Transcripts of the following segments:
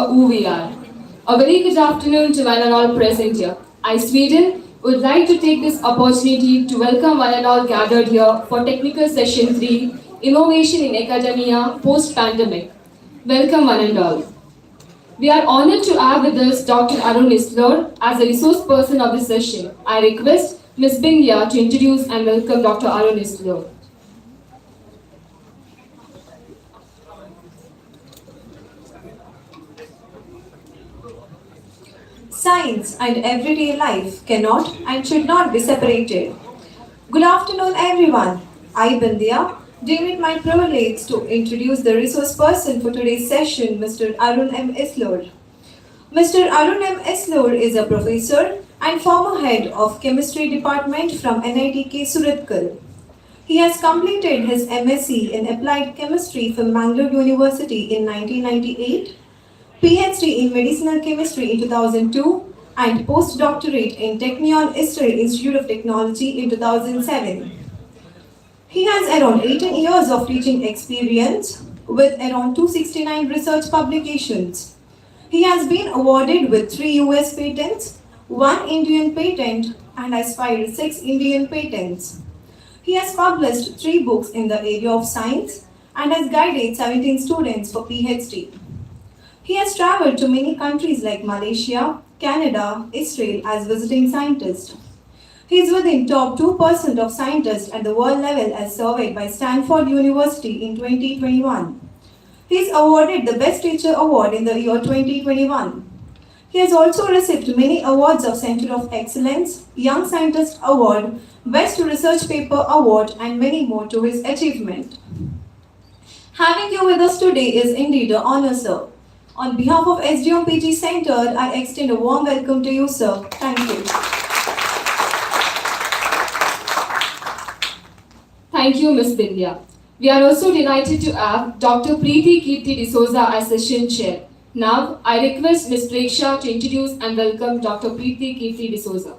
who we are. A very good afternoon to one and all present here. I, Sweden, would like to take this opportunity to welcome one and all gathered here for Technical Session 3, Innovation in Academia Post-Pandemic. Welcome one and all. We are honored to have with us Dr. ARUN ISLOOR as a resource person of this session. I request Ms. Bingya to introduce and welcome Dr. ARUN ISLOOR. Science and everyday life cannot and should not be separated. Good afternoon, everyone. I, Bindia, deem it my privilege to introduce the resource person for today's session, Mr. ARUN M. ISLOOR. Mr. ARUN M. ISLOOR is a professor and former head of chemistry department from NITK Surathkal. He has completed his MSc in applied chemistry from Mangalore University in 1998, PhD in medicinal chemistry in 2002, and postdoctorate in Technion Israel Institute of Technology in 2007. He has around 18 years of teaching experience with around 269 research publications. He has been awarded with 3 US patents, 1 Indian patent, and has filed 6 Indian patents. He has published 3 books in the area of science and has guided 17 students for PhD. He has traveled to many countries like Malaysia, Canada, Israel as visiting scientist. He is within top 2% of scientists at the world level as surveyed by Stanford University in 2021. He is awarded the Best Teacher Award in the year 2021. He has also received many awards of Center of Excellence, Young Scientist Award, Best Research Paper Award, and many more to his achievement. Having you with us today is indeed an honor, sir. On behalf of SDM PG Center, I extend a warm welcome to you, sir. Thank you. Thank you, Ms. Bindya. We are also delighted to have Dr. KEERTHI D'Souza as Session Chair. Now, I request Ms. Preksha to introduce and welcome Dr. KEERTHI D'Souza.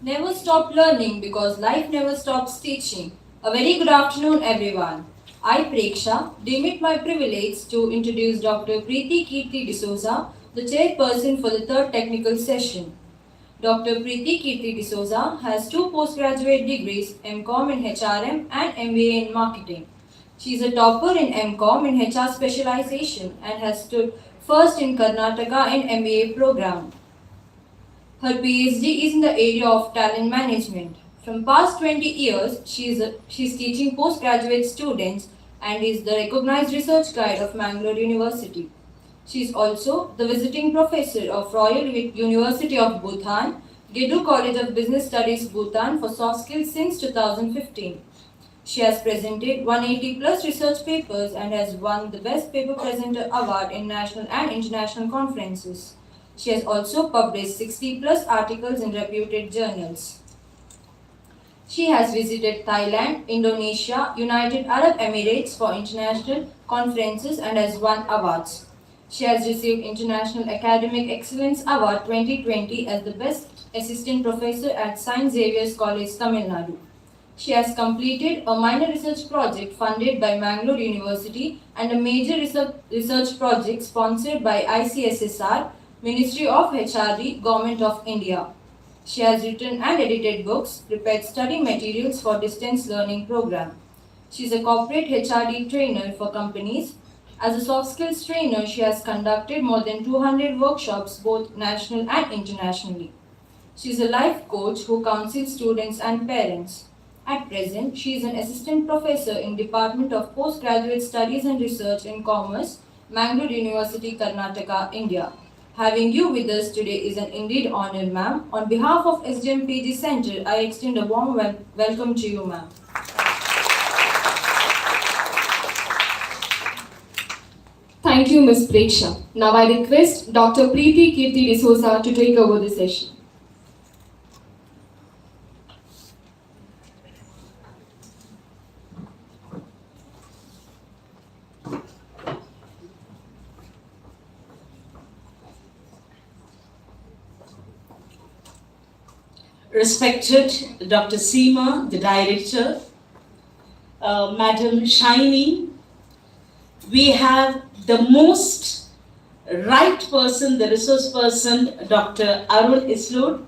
Never stop learning because life never stops teaching. A very good afternoon, everyone. I, Preksha, deem it my privilege to introduce Dr. KEERTHI D'Souza, the chairperson for the third technical session. Dr. KEERTHI D'Souza has 2 postgraduate degrees, MCom in HRM and MBA in Marketing. She is a topper in MCom in HR specialization and has stood first in Karnataka in MBA program. Her PhD is in the area of talent management. From past 20 years, she is teaching postgraduate students and is the recognized research guide of Mangalore University. She is also the visiting professor of Royal University of Bhutan, Gedu College of Business Studies, Bhutan for soft skills since 2015. She has presented 180 plus research papers and has won the Best Paper Presenter Award in national and international conferences. She has also published 60 plus articles in reputed journals. She has visited Thailand, Indonesia, United Arab Emirates for international conferences and has won awards. She has received International Academic Excellence Award 2020 as the Best Assistant Professor at St. Xavier's College, Tamil Nadu. She has completed a minor research project funded by Mangalore University and a major research project sponsored by ICSSR, Ministry of HRD, Government of India. She has written and edited books, prepared study materials for distance learning program. She is a corporate HRD trainer for companies. As a soft skills trainer, she has conducted more than 200 workshops, both national and internationally. She is a life coach who counsels students and parents. At present, she is an assistant professor in Department of Postgraduate Studies and Research in Commerce, Mangalore University, Karnataka, India. Having you with us today is an indeed honor, ma'am. On behalf of SDM PG Center, I extend a warm welcome to you, ma'am. Thank you, Ms. Preksha. Now I request Dr. KEERTHI D'Souza to take over the session. Respected Dr. Seema, the Director, Madam Shiny. We have the most right person, the resource person, Dr. ARUN ISLOOR.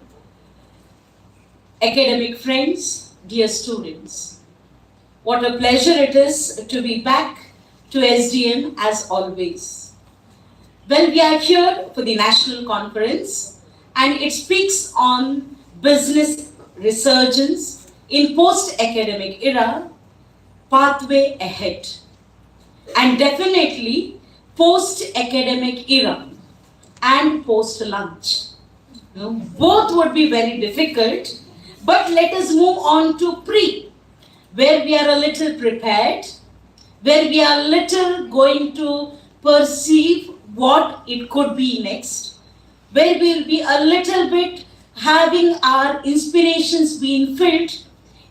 Academic friends, dear students, what a pleasure it is to be back to SDM as always. Well, we are here for the national conference and it speaks on business resurgence in post-academic era, pathway ahead, and definitely post-academic era and post-lunch. Both would be very difficult, but let us move on to pre, where we are a little prepared, where we are a little going to perceive what it could be next, where we will be a little bit having our inspirations being filled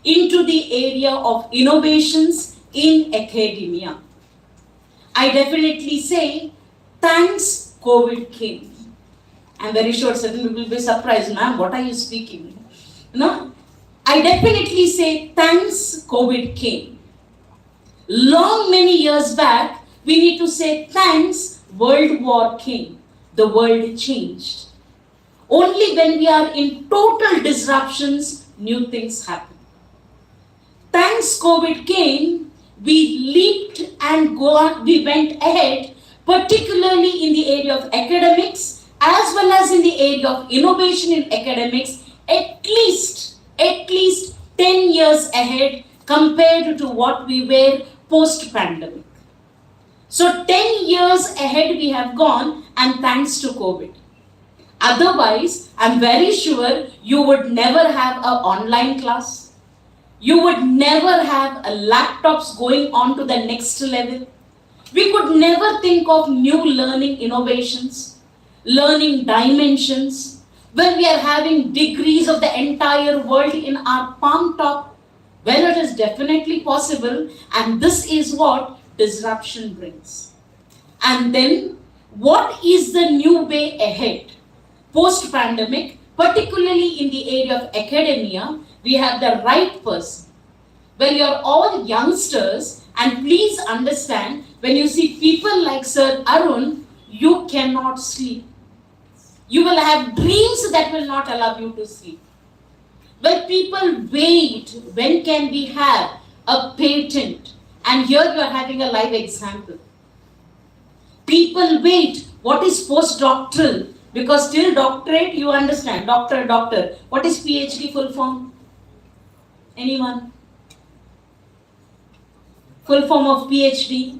into the area of innovations in academia. I definitely say, thanks COVID came. I'm very sure certain people will be surprised, ma'am, what are you speaking? No, I definitely say thanks COVID came. Long many years back, we need to say thanks World War came. The world changed. Only when we are in total disruptions, new things happen. Thanks COVID came, we leaped and we went ahead, particularly in the area of academics, as well as in the area of innovation in academics, at least 10 years ahead compared to what we were post-pandemic. So 10 years ahead we have gone, and thanks to COVID. Otherwise, I'm very sure you would never have an online class. You would never have laptops going on to the next level. We could never think of new learning innovations, learning dimensions, when we are having degrees of the entire world in our palm top. Well, it is definitely possible, and this is what disruption brings. And then, what is the new way ahead? Post-pandemic, particularly in the area of academia, we have the right person. Well, you're all youngsters, and please understand, when you see people like Sir Arun, you cannot sleep. You will have dreams that will not allow you to sleep. Well, people wait, when can we have a patent? And here you are having a live example. People wait, what is postdoctoral? Because till doctorate, you understand, doctor. What is PhD full form? Anyone? Full form of PhD?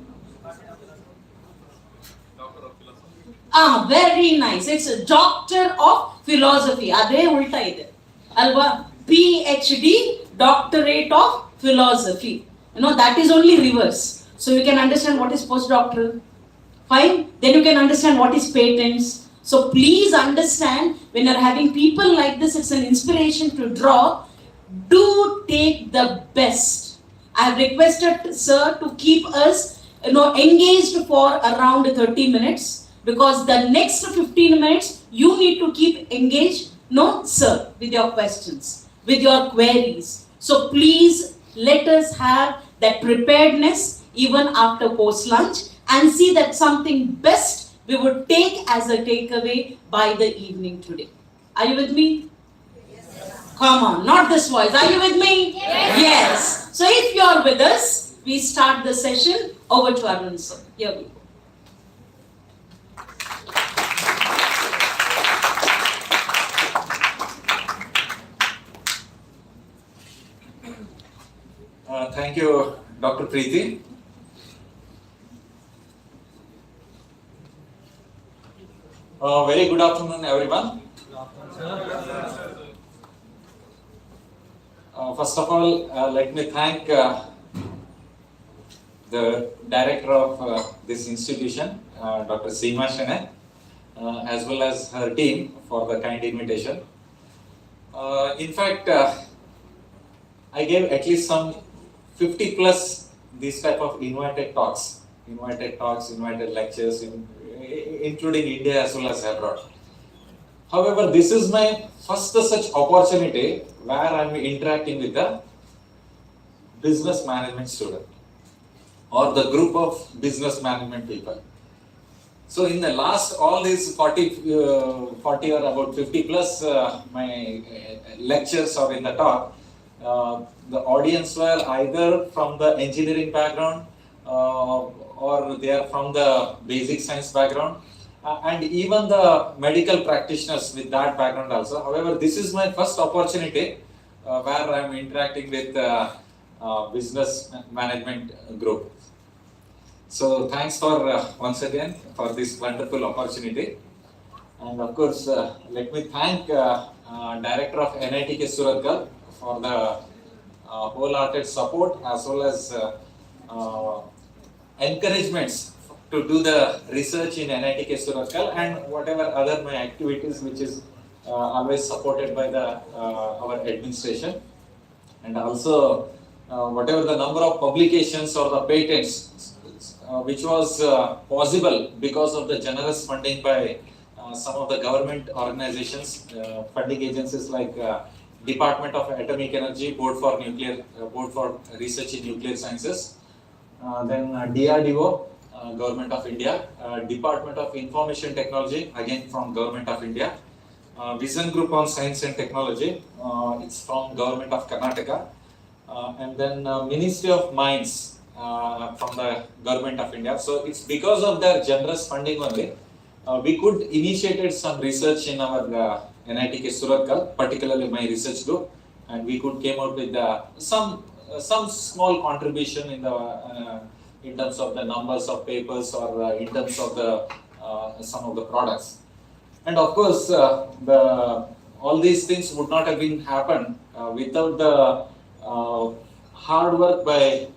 Very nice. It's a Doctor of Philosophy. Ade ulta ide. Alva, PhD, Doctorate of Philosophy. That is only reverse. So you can understand what is postdoctoral. Fine. Then you can understand what is patents. So please understand, when you're having people like this, it's an inspiration to draw. Do take the best. I have requested Sir to keep us engaged for around 30 minutes. Because the next 15 minutes, you need to keep engaged, sir, with your questions, with your queries. So please let us have that preparedness even after post-lunch and see that something best we would take as a takeaway by the evening today. Are you with me? Yes. Come on, not this voice. Are you with me? Yes. So if you are with us, we start the session. Over to Arun sir. Here we go. Thank you, Dr. Preethi. Very good afternoon, everyone. First of all, let me thank the director of this institution, Dr. Seema Shene, as well as her team for the kind invitation. In fact, I gave at least some 50 plus these type of invited talks, invited lectures, including India as well as abroad. However, this is my first such opportunity where I am interacting with the business management student or the group of business management people. So in the last all these 40 or about 50 plus my lectures or in the talk, the audience were either from the engineering background or they are from the basic science background and even the medical practitioners with that background also. However, this is my first opportunity where I am interacting with business management group. So thanks for once again for this wonderful opportunity. And of course, let me thank Director of NITK Surathkal for the wholehearted support as well as encouragements to do the research in NITK Surathkal and whatever other my activities which is always supported by the our administration, and also whatever the number of publications or the patents which was possible because of the generous funding by some of the government organizations, funding agencies like Department of Atomic Energy, Board for Research in Nuclear Sciences, then DRDO, Government of India, Department of Information Technology, again from Government of India, Vision Group on Science and Technology, it's from Government of Karnataka, and then Ministry of Mines from the Government of India. So it's because of their generous funding only we could initiated some research in our NITK Surathkal, particularly my research group, and we could came out with some small contribution in the in terms of the numbers of papers or in terms of the some of the products. And of course, all these things would not have been happened without the hard work by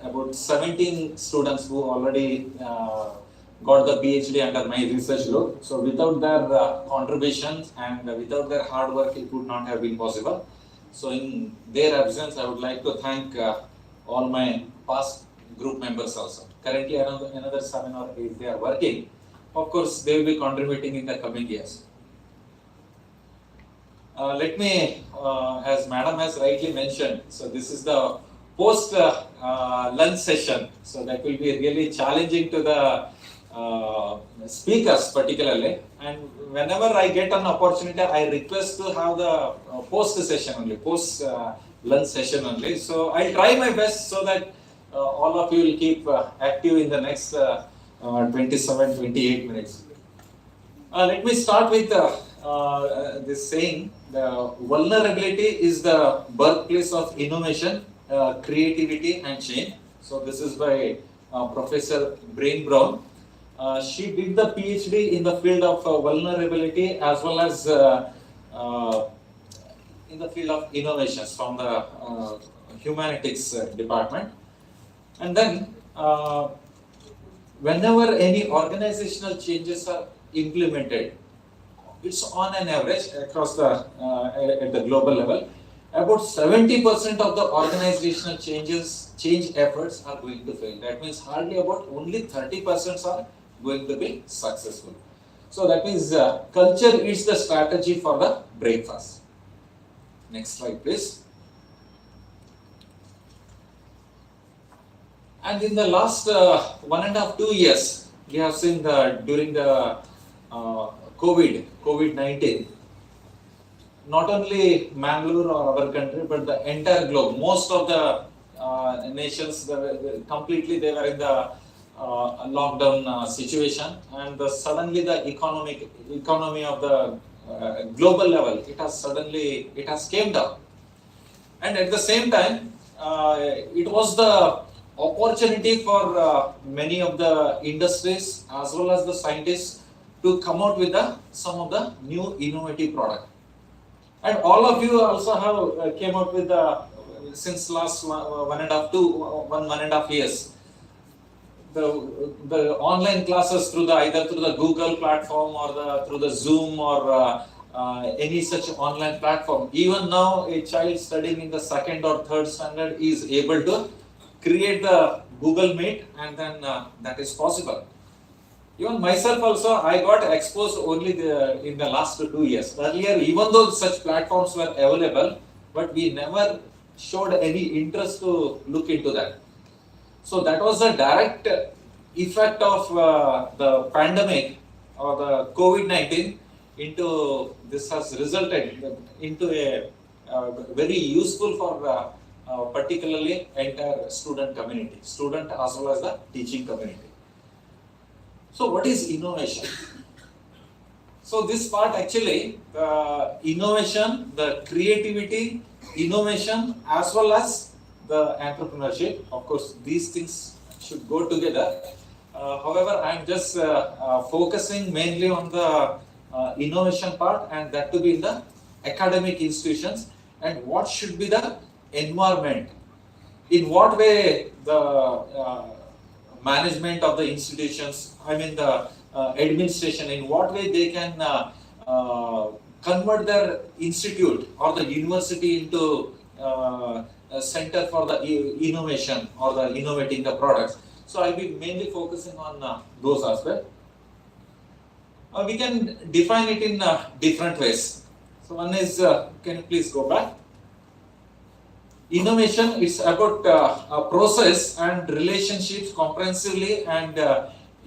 about 17 students who already got the PhD under my research group. So without their contributions and without their hard work, it would not have been possible. So in their absence, I would like to thank all my past group members also. Currently, another 7 or 8 they are working. Of course, they will be contributing in the coming years. Let me, as Madam has rightly mentioned, so this is the post lunch session. So that will be really challenging to the speakers particularly. And whenever I get an opportunity, I request to have the post session only, post lunch session only. So I'll try my best so that all of you will keep active in the next 27-28 minutes. Let me start with this saying, the vulnerability is the birthplace of innovation, creativity and change. So this is by Professor Brain Brown. She did the PhD in the field of vulnerability as well as in the field of innovations from the humanities department. And then whenever any organizational changes are implemented, it's on an average across the at the global level, about 70% of the organizational change efforts are going to fail. That means hardly about only 30% are going to be successful. So that means culture is the strategy for the breakfast. Next slide, please. And in the last 1.5-2 years, we have seen during the COVID-19, not only Mangalore or our country, but the entire globe, most of the nations, completely they were in the lockdown situation, and suddenly the economy of the global level, it has came down. And at the same time, it was the opportunity for many of the industries as well as the scientists to come out with some of the new innovative product. And all of you also have came out with since last 1.5 years, the online classes through either through the Google platform or through the Zoom or any such online platform. Even now, a child studying in the 2nd or 3rd standard is able to create the Google Meet, and then that is possible. Even myself also, I got exposed only in the last 2 years. Earlier, even though such platforms were available, but we never showed any interest to look into that. So that was a direct effect of the pandemic or the COVID-19 into this has resulted into a very useful for particularly entire student community, student as well as the teaching community. So what is innovation? So this part actually, the innovation, the creativity, innovation as well as the entrepreneurship, of course these things should go together. However, I am just focusing mainly on the innovation part, and that to be in the academic institutions, and what should be the environment, in what way the management of the institutions, I mean the administration, in what way they can convert their institute or the university into a center for the innovation or the innovating the products. So I'll be mainly focusing on those aspects. We can define it in different ways. So one is, can you please go back? Innovation is about a process and relationships comprehensively and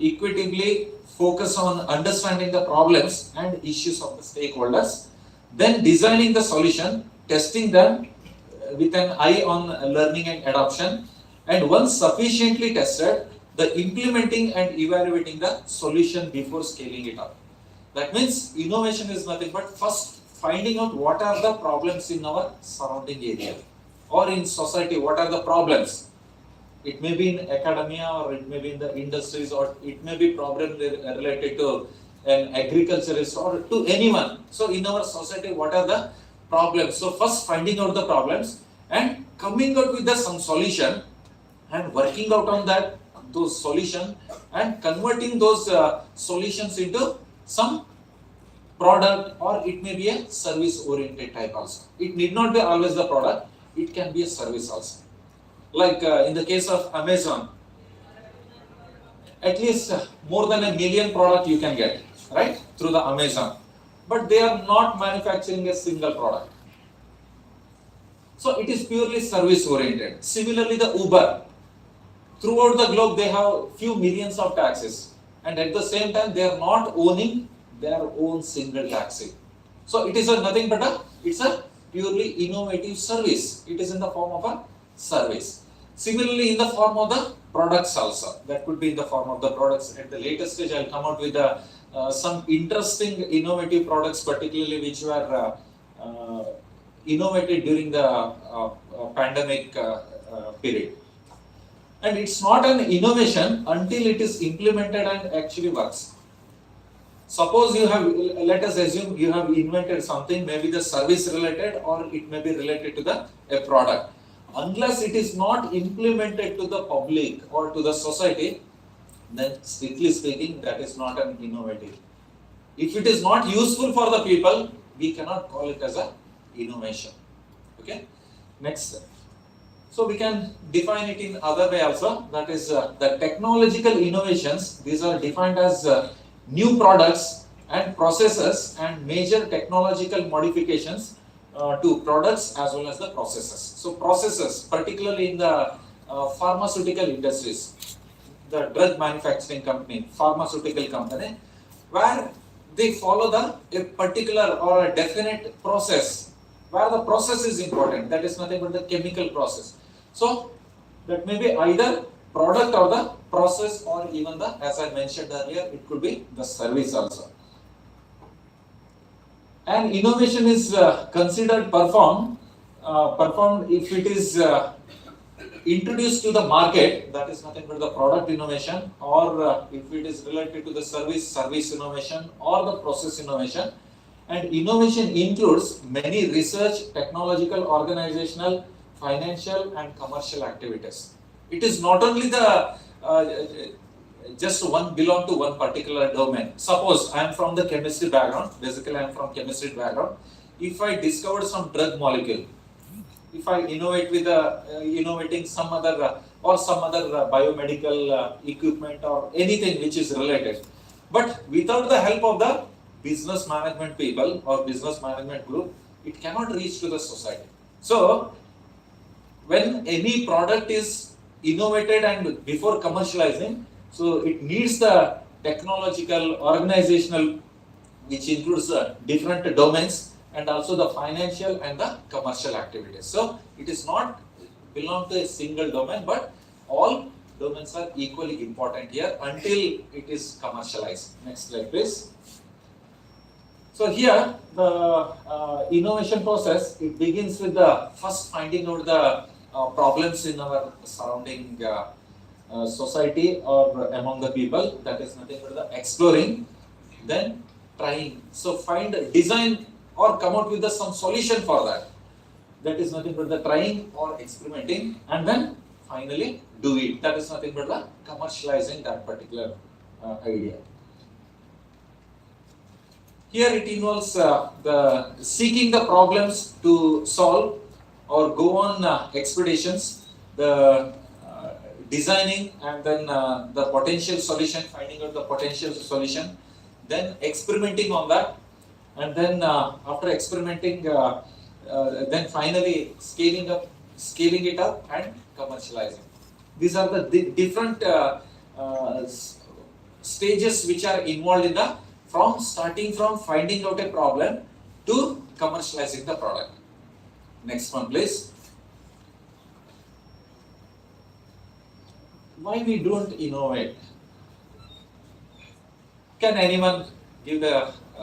equitably focus on understanding the problems and issues of the stakeholders, then designing the solution, testing them with an eye on learning and adoption, and once sufficiently tested, the implementing and evaluating the solution before scaling it up. That means innovation is nothing but first finding out what are the problems in our surrounding area or in society, what are the problems. It may be in academia or it may be in the industries or it may be problem related to an agriculturist or to anyone. So in our society, what are the problems? So first finding out the problems and coming out with some solution and working out on those solutions and converting those solutions into some product, or it may be a service oriented type also. It need not be always the product, it can be a service also. Like in the case of Amazon, at least more than 1 million product you can get, right, through the Amazon. But they are not manufacturing a single product. So it is purely service oriented. Similarly, the Uber, throughout the globe they have few millions of taxis, and at the same time they are not owning their own single taxi. So it is nothing but it's a purely innovative service. It is in the form of a service. Similarly, in the form of the products also. That could be in the form of the products. At the later stage, I'll come out with some interesting innovative products, particularly which were innovated during the pandemic period. And it's not an innovation until it is implemented and actually works. Suppose you have, let us assume you have invented something, maybe the service related or it may be related to a product. Unless it is not implemented to the public or to the society, then strictly speaking, that is not an innovative. If it is not useful for the people, we cannot call it as an innovation. Okay? Next. So we can define it in other way also. That is the technological innovations. These are defined as new products and processes and major technological modifications to products as well as the processes. So processes, particularly in the pharmaceutical industries, the drug manufacturing company, pharmaceutical company, where they follow a particular or a definite process, where the process is important. That is nothing but the chemical process. So that may be either product or the process, or even as I mentioned earlier, it could be the service also. And innovation is considered performed if it is introduced to the market, that is nothing but the product innovation, or if it is related to the service innovation or the process innovation. And innovation includes many research, technological, organizational, financial and commercial activities. It is not only just one belong to one particular domain. Suppose I am from the chemistry background, basically I am from chemistry background. If I discovered some drug molecule, if I innovate with innovating some other biomedical equipment or anything which is related, but without the help of the business management people or business management group, it cannot reach to the society. So when any product is innovated and before commercializing, so it needs the technological, organizational, which includes the different domains and also the financial and the commercial activities. So it is not belong to a single domain, but all domains are equally important here until it is commercialized. Next slide, please. So here the innovation process, it begins with the first finding out the problems in our surrounding society or among the people. That is nothing but the exploring, then trying. So find, design or come out with some solution for that. That is nothing but the trying or experimenting, and then finally do it. That is nothing but the commercializing that particular idea. Here it involves the seeking the problems to solve or go on expeditions, the designing and then the potential solution, finding out the potential solution, then experimenting on that, and then after experimenting, then finally scaling it up and commercializing. These are the different stages which are involved in the starting from finding out a problem to commercializing the product. Next one, please. Why we don't innovate? Can anyone give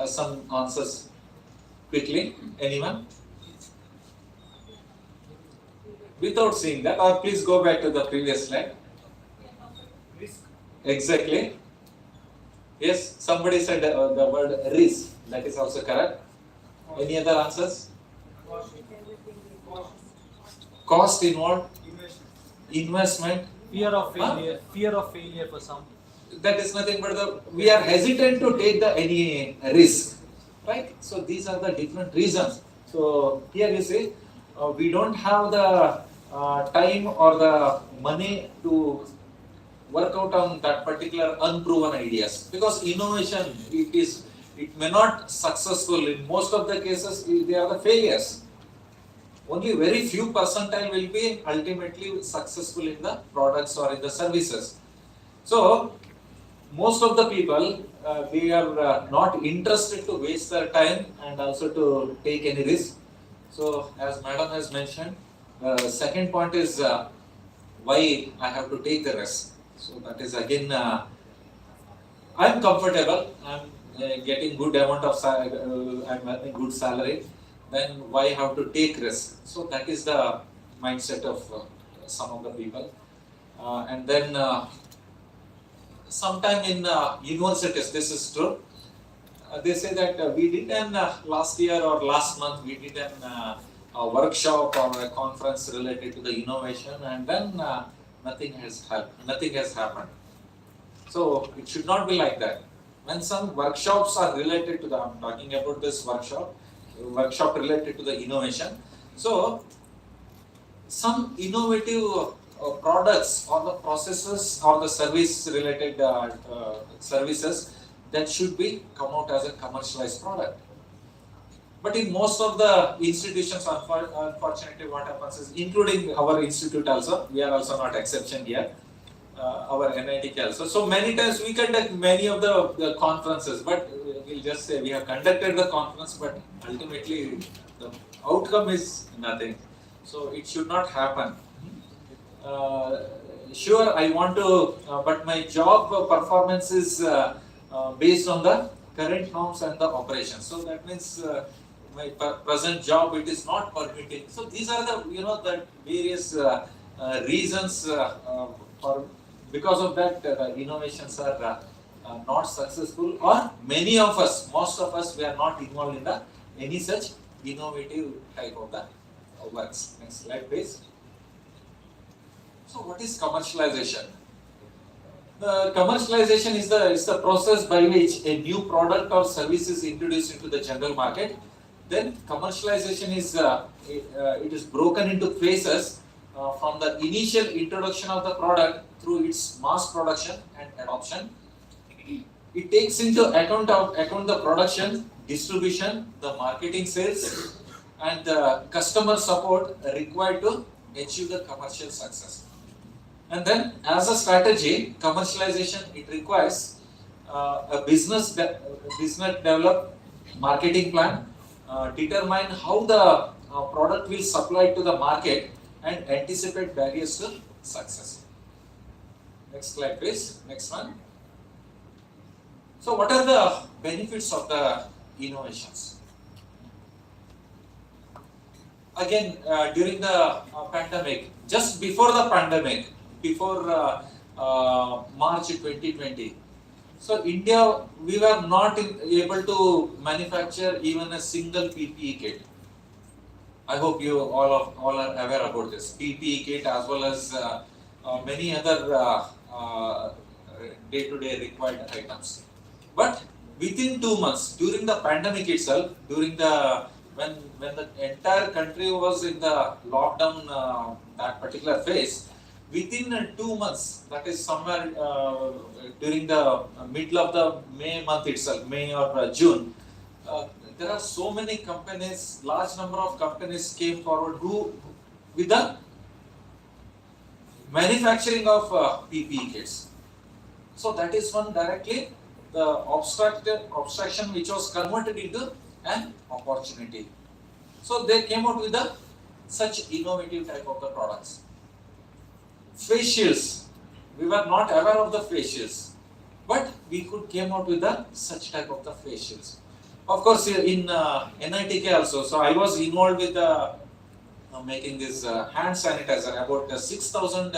some answers quickly? Anyone? Without seeing that, or please go back to the previous slide. Exactly. Yes, somebody said the word risk. That is also correct. Any other answers? Cost involved? Investment? Fear of failure. Fear of failure for some. That is nothing but we are hesitant to take any risk, right? So these are the different reasons. So here you see, we don't have the time or the money to work out on that particular unproven ideas, because innovation, it may not successful. In most of the cases, they are the failures. Only very few percentile will be ultimately successful in the products or in the services. So most of the people, they are not interested to waste their time and also to take any risk. So as madam has mentioned, second point is why I have to take the risk. So that is again, I am comfortable, I am getting good amount of salary, I am having good salary, then why have to take risk? So that is the mindset of some of the people. And then sometime in universities, this is true, they say that we did last year or last month, we did a workshop or a conference related to the innovation, and then nothing has happened. So it should not be like that. When some workshops are related to I'm talking about this workshop related to the innovation. So some innovative products or the processes or the service related services that should be come out as a commercialized product. But in most of the institutions, unfortunately, what happens is, including our institute also, we are also not exception here, our NITK also. So many times we conduct many of the conferences, but we'll just say we have conducted the conference, but ultimately the outcome is nothing. So it should not happen. Sure, I want to, but my job performance is based on the current norms and the operations. So that means my present job, it is not permitting. So these are the the various reasons for, because of that the innovations are not successful, or many of us, most of us, we are not involved in any such innovative type of the works. Next slide, please. So what is commercialization? The commercialization is the process by which a new product or service is introduced into the general market. Then commercialization is it is broken into phases from the initial introduction of the product through its mass production and adoption. It takes into account the production, distribution, the marketing, sales, and the customer support required to achieve the commercial success. And then as a strategy, commercialization, it requires a business develop marketing plan, determine how the product will supply to the market and anticipate barriers to success. Next slide please, next one. So what are the benefits of the innovations? Again, during the pandemic, just before the pandemic, before March 2020, so India, we were not able to manufacture even a single PPE kit. I hope you all are aware about this PPE kit as well as many other day-to-day required items. But within 2 months, during the pandemic itself, during the when the entire country was in the lockdown, that particular phase, within 2 months, that is somewhere during the middle of the May month itself, May or June, there are so many companies, large number of companies came forward who with the manufacturing of PPE kits. So that is one directly the obstruction which was converted into an opportunity. So they came out with such innovative type of the products. Face shields, we were not aware of the face shields, but we could came out with such type of the face shields. Of course, in NITK also, so I was involved with making this hand sanitizer, about 6,000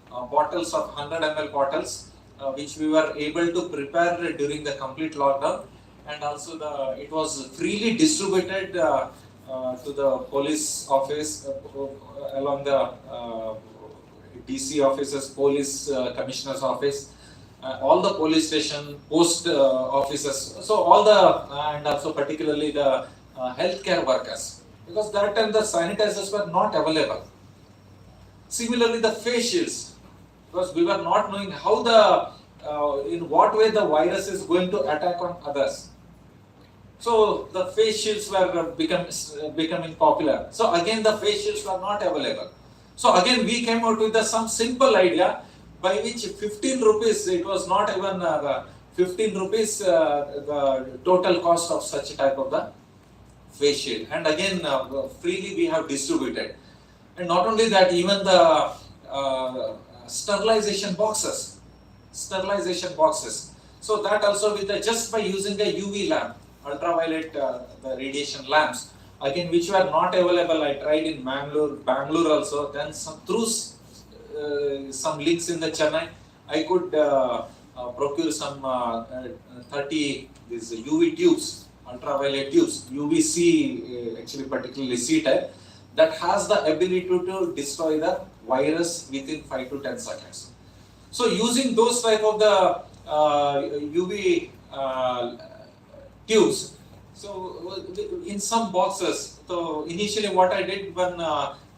bottles of 100 ml bottles, which we were able to prepare during the complete lockdown, and also it was freely distributed to the police office along the DC offices, police commissioner's office, all the police station, post offices, so all the, and also particularly the healthcare workers, because that time the sanitizers were not available. Similarly, the face shields, because we were not knowing how in what way the virus is going to attack on others. So the face shields were becoming popular. So again, the face shields were not available. So again, we came out with some simple idea by which 15 rupees, it was not even 15 rupees the total cost of such type of the face shield. And again, freely we have distributed. And not only that, even the sterilization boxes. So that also with just by using the UV lamp, ultraviolet the radiation lamps, again which were not available. I tried in Bangalore also. Then through some links in the Chennai, I could procure some 30 these UV tubes, ultraviolet tubes, UVC actually particularly C type, that has the ability to destroy the virus within 5 to 10 seconds. So using those type of the UV tubes, so in some boxes, so initially what I did, one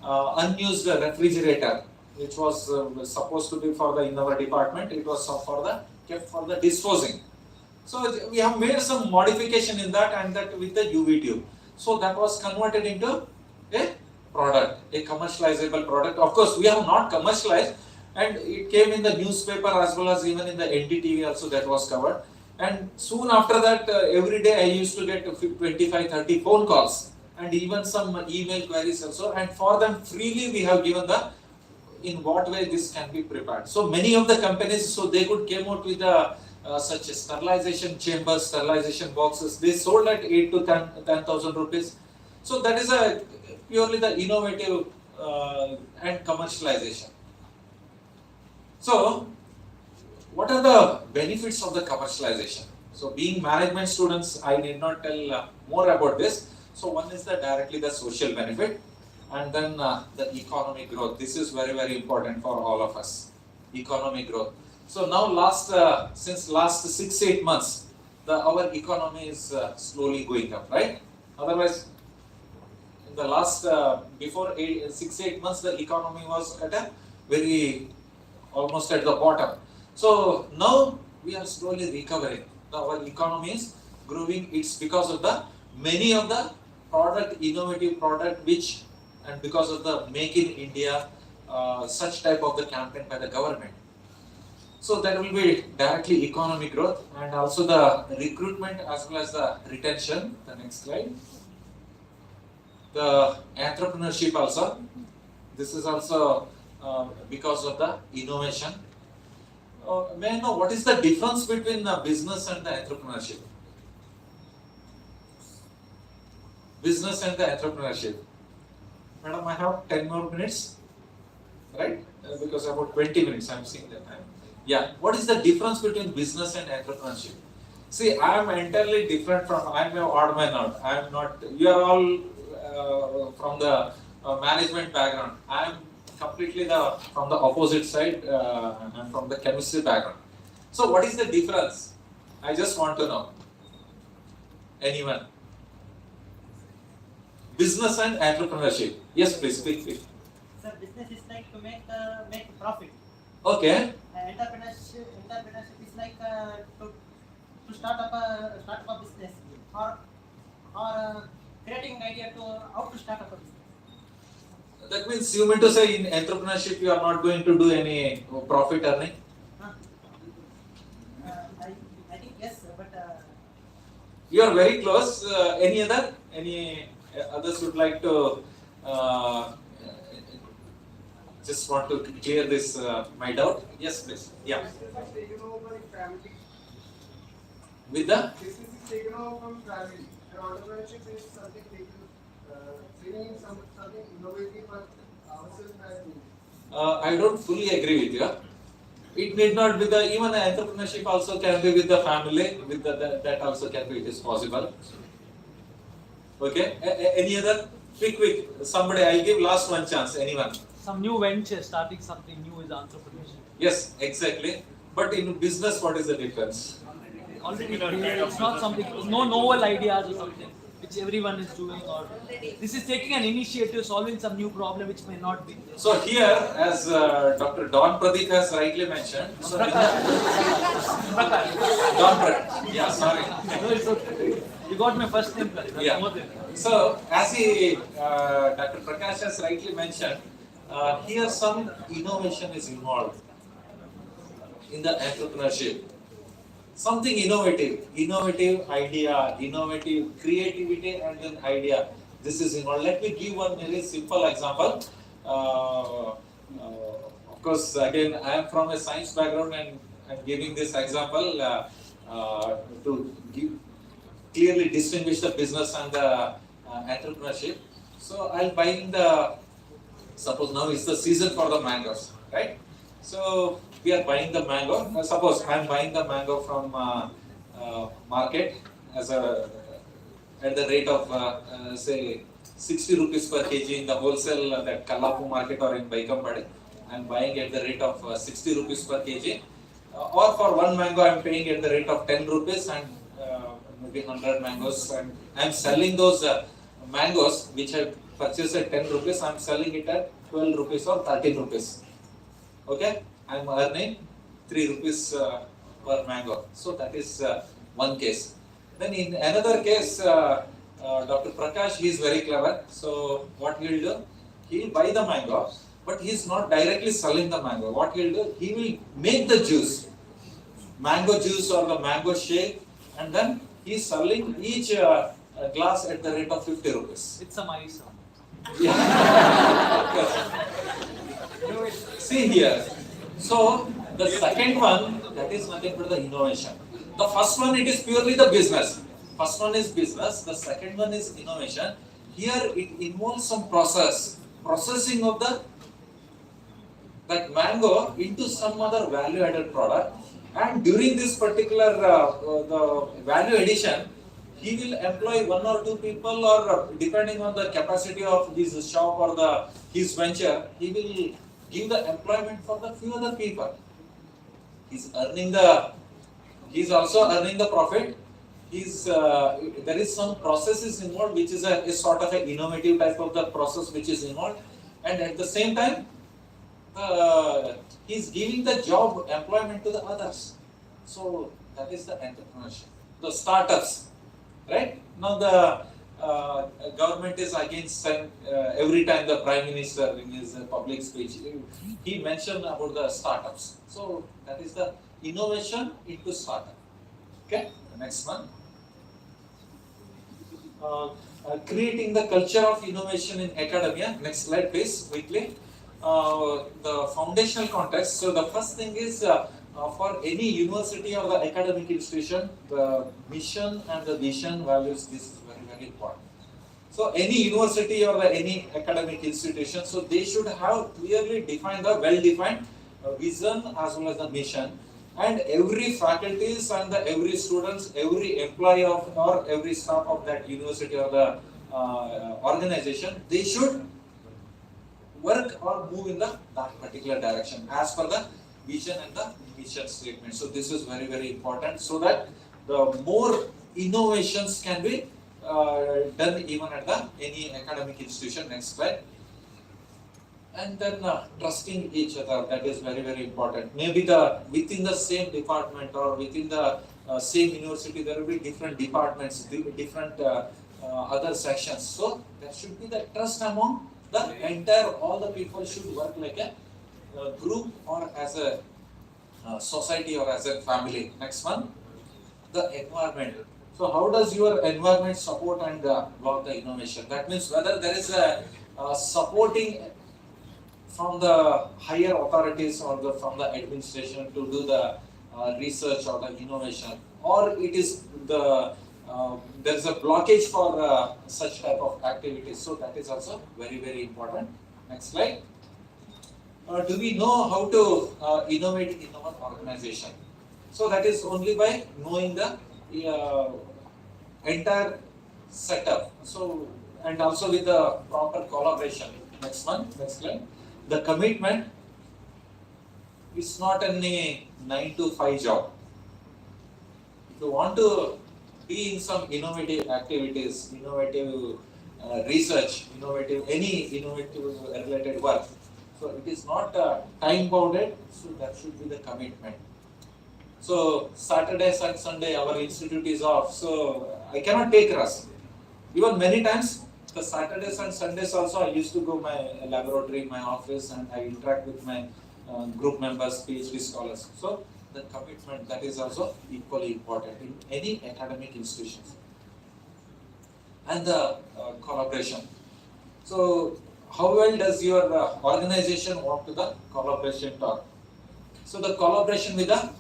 unused refrigerator, which was supposed to be for in our department, it was kept for the disposing. So we have made some modification in that, and that with the UV tube. So that was converted into a product, a commercializable product. Of course, we have not commercialized, and it came in the newspaper as well as even in the NDTV also, that was covered. And soon after that, every day I used to get 25-30 phone calls and even some email queries also. And for them freely we have given in what way this can be prepared. So many of the companies, so they could came out with such sterilization chambers, sterilization boxes. They sold at 8 to 10,000 rupees. So that is purely the innovative and commercialization. So what are the benefits of the commercialization? So being management students, I need not tell more about this. So one is directly the social benefit, and then the economic growth. This is very, very important for all of us. Economic growth. So now since last 6-8 months, our economy is slowly going up, right? Otherwise, in the last before 6-8 months, the economy was at almost at the bottom. So now we are slowly recovering. Our economy is growing. It's because of the many of the innovative product which and because of the Make in India, such type of the campaign by the government. So that will be directly economic growth and also the recruitment as well as the retention. The next slide. The entrepreneurship also. This is also because of the innovation. May I know what is the difference between the business and the entrepreneurship? Business and the entrepreneurship. Madam, I have 10 more minutes, right? Because about 20 minutes I am seeing that time. Yeah, what is the difference between business and entrepreneurship? See, I am entirely different from, I am an odd man out. I am not, you are all from the management background. I am completely from the opposite side, and from the chemistry background. So what is the difference? I just want to know. Anyone? Business and entrepreneurship. Yes, please speak. Sir, business is like to make profit. Okay. Entrepreneurship is like to start up a business or creating an idea to how to start up a business. That means you mean to say in entrepreneurship you are not going to do any profit earning? I think yes, but You are very close. Any others would like to just want to clear this my doubt? Yes, please. Yeah. With the? This is taken over from family. And entrepreneurship is something taken, bringing something innovative for ourselves as we. I don't fully agree with you. It need not be the, even entrepreneurship also can be with the family, with that also can be, it is possible. Okay, any other? Quick, somebody, I'll give last one chance, anyone? Some new venture, starting something new is entrepreneurship. Yes, exactly. But in business, what is the difference? Already it's not something, no novel ideas or something which everyone is doing, or this is taking an initiative, solving some new problem which may not be there. So here, as Dr. Don Pradeep has rightly mentioned, so Don Pradeep, yeah, sorry. No, it's okay. You got my first name correct. That's Yeah. more than So as Dr. Prakash has rightly mentioned, here some innovation is involved in the entrepreneurship. Something innovative idea, innovative creativity and then idea. This is involved. Let me give one very simple example. Of course, again, I am from a science background and I'm giving this example to clearly distinguish the business and the entrepreneurship. So I'll buying suppose now is the season for the mangoes, right? So we are buying the mango. Suppose I am buying the mango from market at the rate of say 60 rupees per kg in the wholesale that Kallapu market or in Baikampadi. I am buying at the rate of 60 rupees per kg. Or for one mango I am paying at the rate of 10 rupees and maybe 100 mangoes, and I am selling those mangoes which I purchased at 10 rupees, I am selling it at 12 rupees or 13 rupees. Okay, I am earning 3 rupees per mango. So that is one case. Then in another case, Dr. Prakash, he is very clever. So what he will do? He will buy the mango, but he is not directly selling the mango. What he will do? He will make the juice, mango juice or the mango shake, and then he is selling each glass at the rate of 50 rupees. it's some ice. Yeah. See here. So the second one, that is nothing but the innovation. The first one, it is purely the business. First one is business. The second one is innovation. Here it involves some processing of that mango into some other value-added product. And during this particular the value addition, he will employ 1 or 2 people, or depending on the capacity of his shop or his venture, he will give the employment for the few other people. He's also earning the profit. There is some processes involved, which is a sort of an innovative type of the process which is involved, and at the same time, he's giving the job employment to the others. So that is the entrepreneurship, the startups, right? Now government is against every time the Prime Minister in his public speech, he mentioned about the startups. So that is the innovation into startup. Okay, the next one. Creating the culture of innovation in academia. Next slide, please, quickly. The foundational context. So the first thing is for any university or the academic institution, the mission and the vision values. This is very, very important. So any university or any academic institution, so they should have clearly defined the well-defined vision as well as the mission. And every faculties and every students, every employee of or every staff of that university or the organization, they should work or move in that particular direction as per the vision and the mission statement. So this is very, very important, so that the more innovations can be done even at the any academic institution. Next slide. And then trusting each other, that is very, very important. Maybe within the same department or within the same university, there will be different departments, different other sections. So there should be the trust among the entire, all the people should work like a group or as a society or as a family. Next one, the environment. So how does your environment support and block the innovation? That means whether there is a supporting from the higher authorities or from the administration to do the research or the innovation, or it is there is a blockage for such type of activities. So that is also very, very important. Next slide. Do we know how to innovate in our organization? So that is only by knowing the entire setup. So, and also with the proper collaboration. Next one, next slide. The commitment is not any 9 to 5 job. If you want to be in some innovative activities, innovative research, any innovative related work, so it is not time bounded, so that should be the commitment. So Saturdays and Sunday our institute is off, so I cannot take rest. Even many times the Saturdays and Sundays also I used to go my laboratory, my office, and I interact with my group members, PhD scholars. So the commitment, that is also equally important in any academic institutions. And the collaboration. So how well does your organization want to the collaboration talk? So the collaboration with the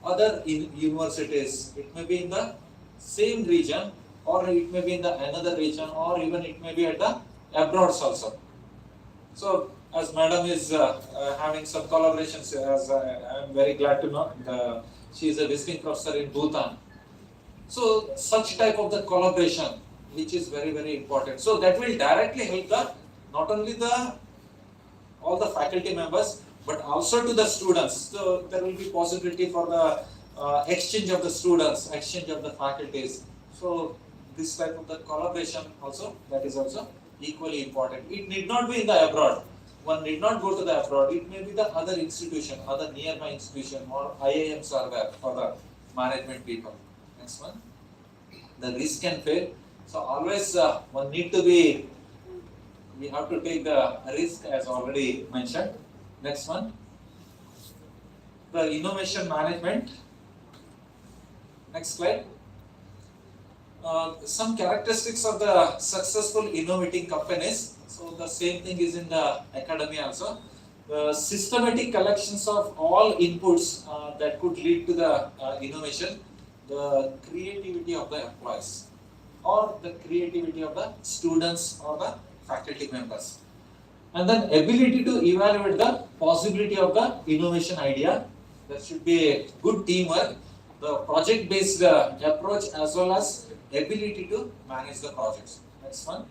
other universities, it may be in the same region, or it may be in the another region, or even it may be at the abroad also. So as madam is having some collaborations, as I am very glad to know, she is a visiting professor in Bhutan. So such type of the collaboration, which is very, very important. So that will directly help the not only all the faculty members, but also to the students. So there will be possibility for the exchange of the students, exchange of the faculties. So this type of the collaboration also, that is also equally important. It need not be in the abroad. One need not go to the abroad. It may be the other institution, other nearby institution, or IIMs are there for the management people. Next one. The risk and fail. So always one need to be, we have to take the risk as already mentioned. Next one. The innovation management. Next slide. Some characteristics of the successful innovating companies. So the same thing is in the academia also. The systematic collections of all inputs that could lead to the innovation, the creativity of the employees, or the creativity of the students or the faculty members. And then ability to evaluate the possibility of the innovation idea. There should be a good teamwork, the project-based approach, as well as ability to manage the projects. Next one.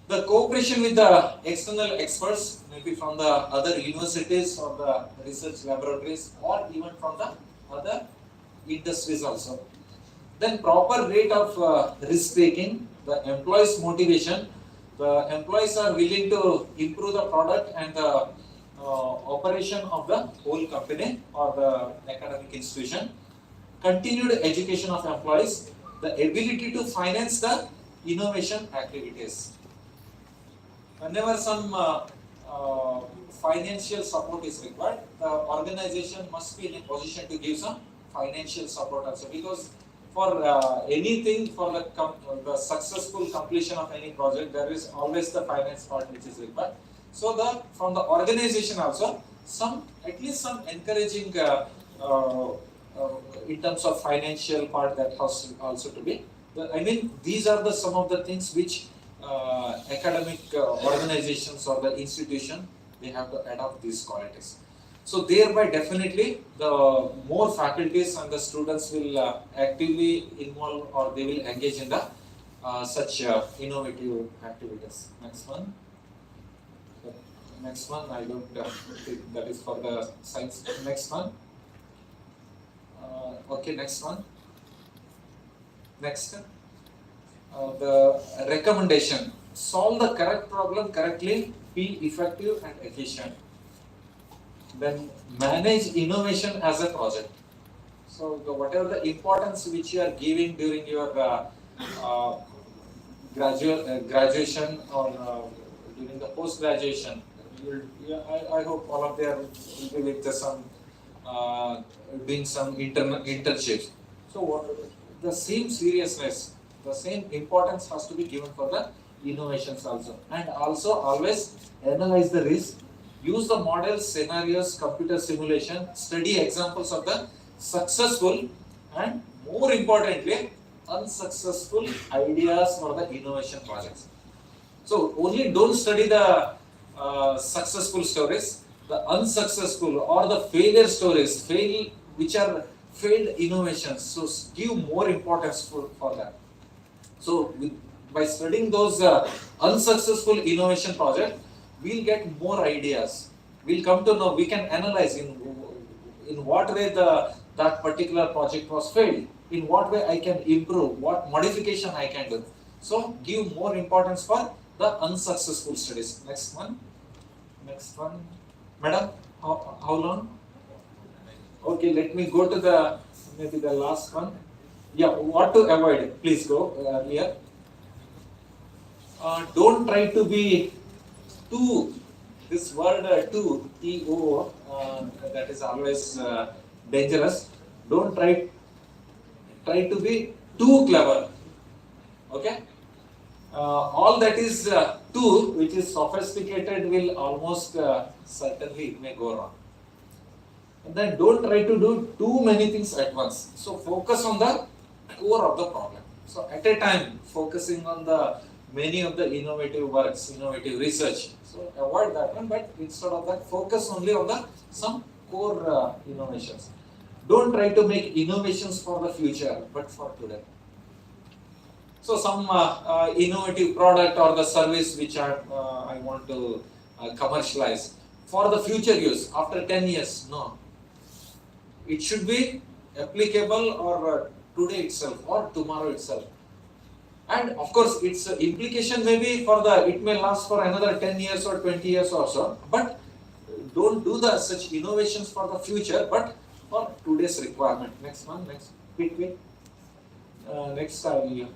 The cooperation with the external experts, maybe from the other universities or the research laboratories, or even from the other industries also. Then proper rate of risk taking, the employees' motivation. The employees are willing to improve the product and the operation of the whole company or the academic institution. Continued education of employees, the ability to finance the innovation activities. Whenever some financial support is required, the organization must be in a position to give some financial support also, because for anything, for the successful completion of any project, there is always the finance part which is required. So from the organization also, at least some encouraging in terms of financial part that has also to be. These are some of the things which academic organizations or the institution, they have to adopt these qualities. So thereby definitely the more faculties and the students will actively involve, or they will engage in the such innovative activities. Next one. Next one, I don't think that is for the science. Next one. Okay, next one. Next. The recommendation: solve the correct problem correctly, be effective and efficient. Then manage innovation as a project. So whatever the importance which you are giving during your graduation or during the post-graduation, I hope all of them will be with some doing some internships. So the same seriousness, the same importance has to be given for the innovations also. And also always analyze the risk, use the models, scenarios, computer simulation, study examples of the successful and more importantly unsuccessful ideas for the innovation projects. So only don't study the successful stories, the unsuccessful or the failure stories, which are failed innovations. So give more importance for that. So by studying those unsuccessful innovation projects, we'll get more ideas. We'll come to know, we can analyze in what way that particular project was failed, in what way I can improve, what modification I can do. So give more importance for the unsuccessful studies. Next one. Next one. Madam, how long? Okay, let me go to maybe the last one. Yeah, what to avoid? Please go here. Don't try to be too, this word too, T-O, that is always dangerous. Don't try to be too clever. Okay? All that is too, which is sophisticated, will almost certainly it may go wrong. And then don't try to do too many things at once. So focus on the core of the problem. So at a time, focusing on the many of the innovative works, innovative research. So avoid that one, but instead of that, focus only on some core innovations. Don't try to make innovations for the future, but for today. So some innovative product or the service which I want to commercialize for the future use after 10 years, no. It should be applicable or today itself or tomorrow itself. And of course, its implication may be it may last for another 10 years or 20 years or so, but don't do such innovations for the future, but for today's requirement. Next one, next, quick. Next I will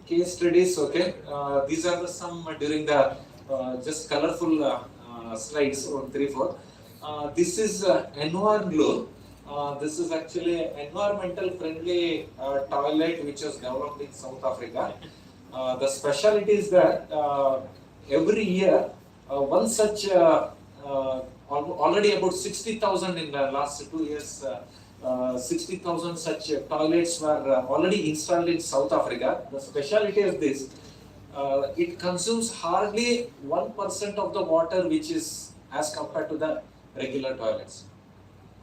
case studies, okay. These are some during the just colorful slides, 1, 3, 4. This is EnviroGlow. This is actually an environmental friendly toilet which was developed in South Africa. The specialty is that every year one such already about 60,000 in the last 2 years. 60,000 such toilets were already installed in South Africa. The specialty is this: it consumes hardly 1% of the water which is as compared to the regular toilets.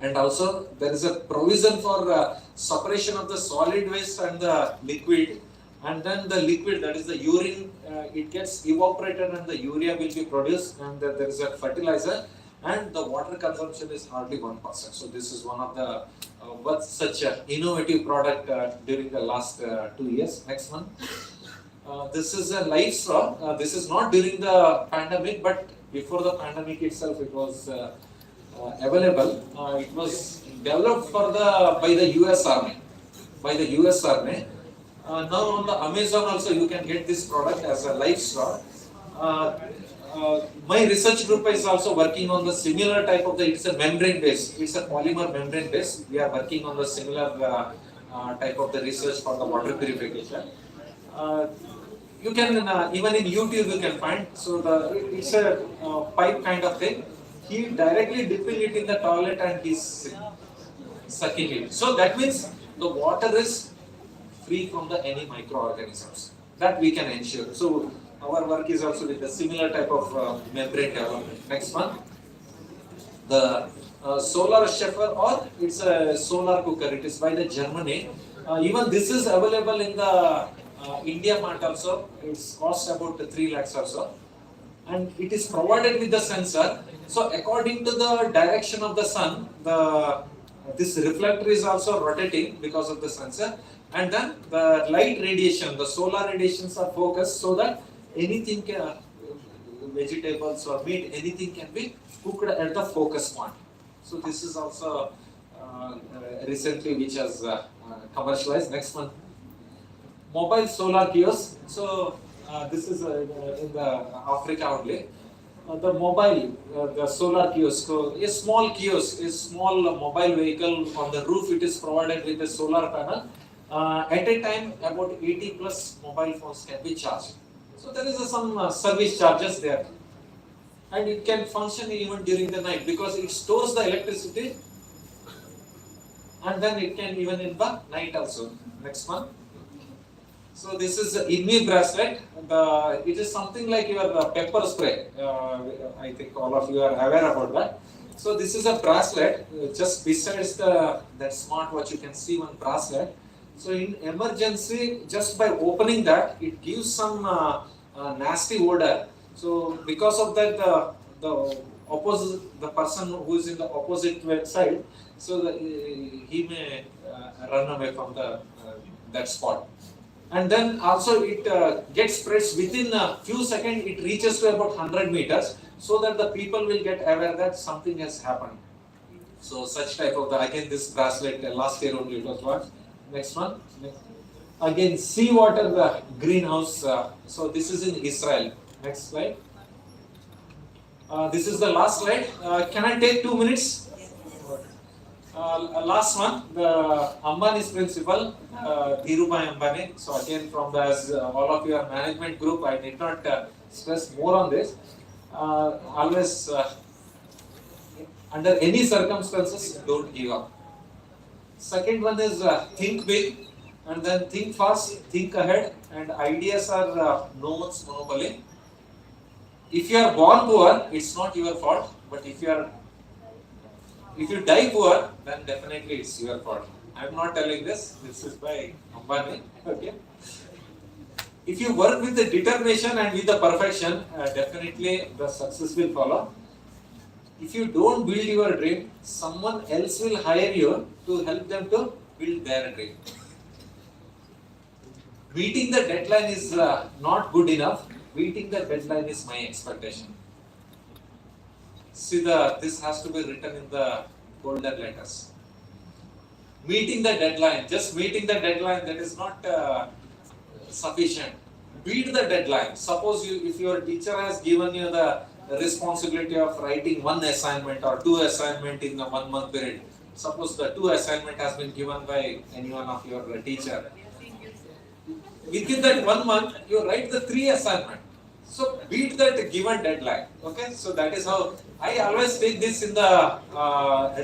And also there is a provision for separation of the solid waste and the liquid, and then the liquid, that is the urine, it gets evaporated and the urea will be produced, and there is a fertilizer, and the water consumption is hardly 1%. So this is one of the such an innovative product during the last 2 years. Next one. This is a life straw. This is not during the pandemic, but before the pandemic itself it was available. It was developed by the US Army. Now on the Amazon also you can get this product as a live straw. My research group is also working on the similar type of it's a membrane based, it's a polymer membrane based. We are working on the similar type of the research for the water purification. You can even in YouTube you can find. So it's a pipe kind of thing. He directly dipping it in the toilet and he's sucking it. So that means the water is free from the any microorganisms. That we can ensure. So our work is also with a similar type of membrane development. Next one, the solar shepherd, or it's a solar cooker. It is by the Germany. Even this is available in the India mart also. It's cost about 3 lakhs or so, and it is provided with the sensor. So according to the direction of the sun, this reflector is also rotating because of the sensor, and then the light radiation, the solar radiations are focused so that anything can, vegetables or meat, anything can be cooked at the focus point. So this is also recently which has commercialized. Next one, mobile solar kiosk. So this is in the Africa only. The mobile, the solar kiosk. So a small kiosk, a small mobile vehicle on the roof. It is provided with a solar panel. At a time, about 80 plus mobile phones can be charged. So there is some service charges there, and it can function even during the night because it stores the electricity, and then it can even in the night also. Next one. So this is the INMI bracelet. It is something like your pepper spray. I think all of you are aware about that. So this is a bracelet. Just besides that smartwatch, you can see one bracelet. So in emergency, just by opening that, it gives some nasty odor. So because of that, the person who is in the opposite side, so he may run away from that spot. And then also it gets spreads within a few seconds. It reaches to about 100 meters, so that the people will get aware that something has happened. So such type of again this bracelet last year only it was launched. Next one. Again, seawater greenhouse. So this is in Israel. Next slide. This is the last slide. Can I take 2 minutes? Last one, the Ambani's principal, Dhirubhai Ambani. So again, from all of your management group, I need not stress more on this. Always, under any circumstances, don't give up. Second one is think big, and then think fast, think ahead, and ideas are no one's monopoly. If you are born poor, it's not your fault, but if you die poor, then definitely it's your fault. I am not telling this is by Ambani. Okay. If you work with the determination and with the perfection, definitely the success will follow. If you don't build your dream, someone else will hire you to help them to build their dream. Meeting the deadline is not good enough. Meeting the deadline is my expectation. See, this has to be written in the golden letters. Meeting the deadline, just meeting the deadline, that is not sufficient. Beat the deadline. Suppose if your teacher has given you the responsibility of writing 1 assignment or 2 assignment in a 1 month period. Suppose the 2 assignment has been given by any one of your teacher. Within that 1 month, you write the 3 assignment. So beat that given deadline. Okay, so that is how I always take this in the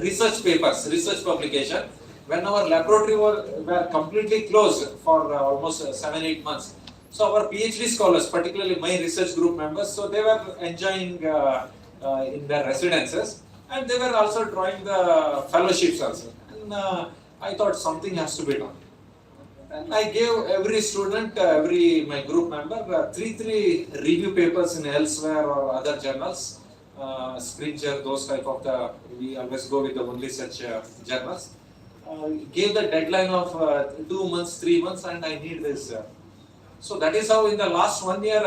research papers, research publication. When our laboratory were completely closed for almost 7-8 months. So our PhD scholars, particularly my research group members, so they were enjoying in their residences, and they were also drawing the fellowships also. And I thought something has to be done. And I gave every student, my group member, 3 review papers in elsewhere or other journals, Springer, those type of we always go with the only such journals. Gave the deadline of 2 months, 3 months, and I need this. So that is how in the last 1 year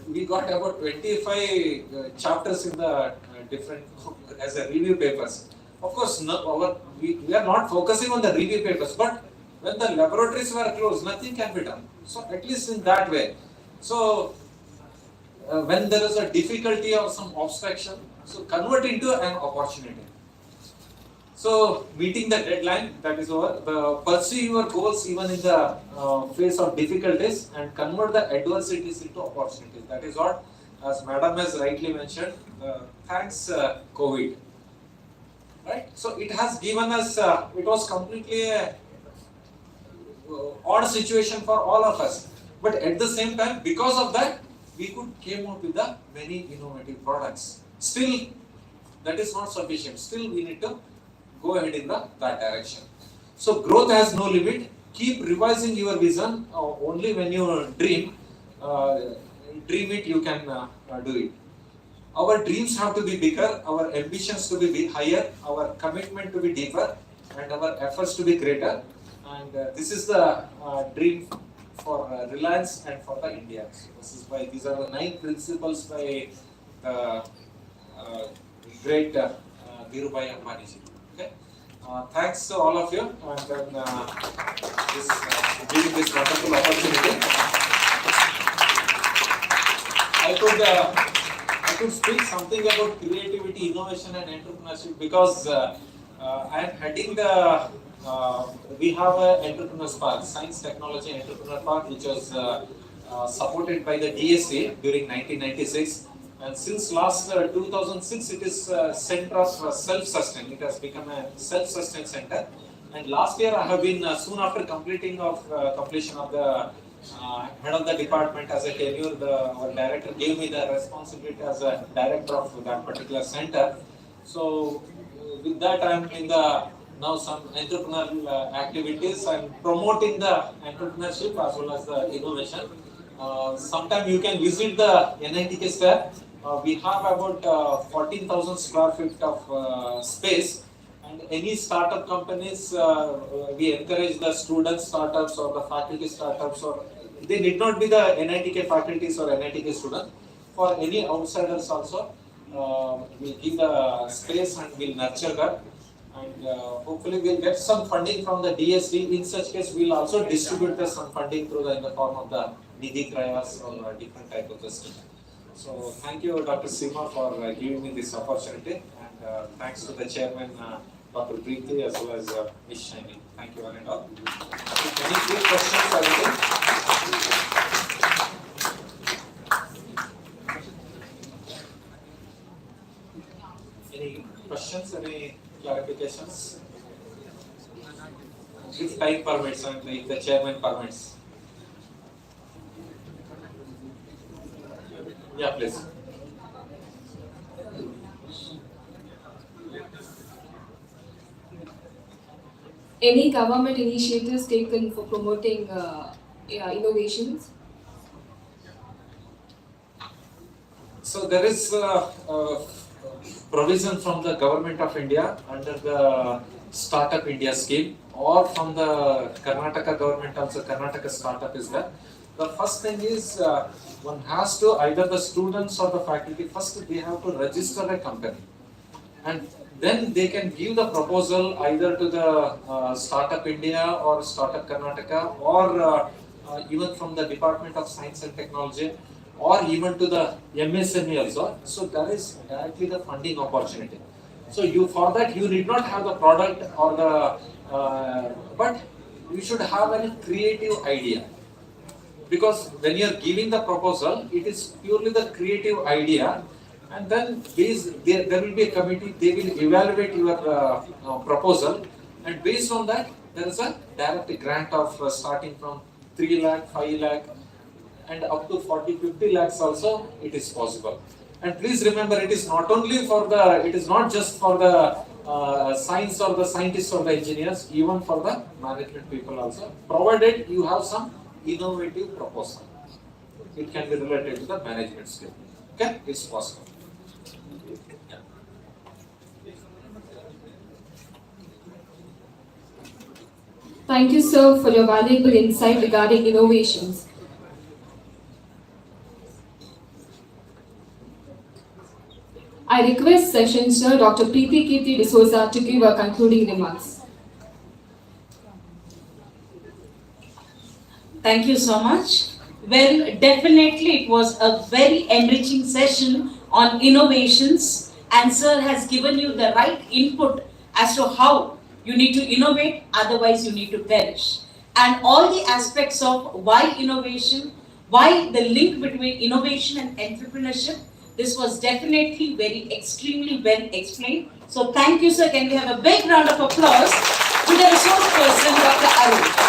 we got about 25 chapters in the different as a review papers. Of course, we are not focusing on the review papers, but When the laboratories were closed, nothing can be done. So at least in that way. So when there is a difficulty or some obstruction, so convert into an opportunity. So meeting the deadline, that is over. Pursue your goals even in the face of difficulties and convert the adversities into opportunities. That is what, as Madam has rightly mentioned, thanks COVID. Right? So it has given us, it was completely a odd situation for all of us. But at the same time, because of that, we could came up with the many innovative products. Still, that is not sufficient. Still, we need to go ahead in that direction. So growth has no limit. Keep revising your vision. Only when you dream it, you can do it. Our dreams have to be bigger, our ambitions to be higher, our commitment to be deeper, and our efforts to be greater. And this is the dream for Reliance and for the India. So this is why these are the 9 principles by the great Dhirubhai Ambani ji. Okay. Thanks to all of you, and then giving this wonderful opportunity. I could speak something about creativity, innovation, and entrepreneurship because I am heading the. We have an entrepreneurs park, Science Technology Entrepreneur Park, which was supported by the DSA during 1996. And since last 2006, it is a center of self-sustain. It has become a self-sustain center. And last year, I have been soon after completion of the head of the department as a tenure, our director gave me the responsibility as a director of that particular center. So with that, I am in the now some entrepreneurial activities and promoting the entrepreneurship as well as the innovation. Sometime you can visit the NITK Square. We have about 14,000 square feet of space, and any startup companies, we encourage the student startups or the faculty startups, or they need not be the NITK faculties or NITK students. For any outsiders also, we give the space and we'll nurture that. And hopefully we'll get some funding from the DSD. In such case, we'll also distribute some funding through in the form of the Nidhi Krayas or different type of system. So thank you, Dr. Seema, for giving me this opportunity, and thanks to the chairman, Dr. Preethi, as well as Ms. Shaini. Thank you one and all. Any quick questions or anything? Any questions? Any clarifications? If time permits and if the chairman permits. Yeah, please. Any government initiatives taken for promoting innovations? So there is provision from the government of India under the Startup India scheme, or from the Karnataka government also. Karnataka Startup is there. The first thing is one has to, either the students or the faculty, first they have to register a company, and then they can give the proposal either to the Startup India or Startup Karnataka, or even from the Department of Science and Technology, or even to the MSME also. So that is directly the funding opportunity. So you, for that you need not have the product or the, but you should have a creative idea. Because when you are giving the proposal, it is purely the creative idea, and then there will be a committee, they will evaluate your proposal, and based on that, there is a direct grant of starting from 3 lakh, 5 lakh, and up to 40, 50 lakhs also it is possible. And please remember, it is not only for the, it is not just for the science or the scientists or the engineers, even for the management people also, provided you have some innovative proposal. It can be related to the management skill. Okay, it's possible. Yeah. Thank you, sir, for your valuable insight regarding innovations. I request Session Sir Dr. KEERTHI D'Souza to give her concluding remarks. Thank you so much. Well, definitely it was a very enriching session on innovations, and sir has given you the right input as to how you need to innovate, otherwise you need to perish. And all the aspects of why innovation, why the link between innovation and entrepreneurship, this was definitely very extremely well explained. So thank you, sir. Can we have a big round of applause to the resource person, Dr. ARUN.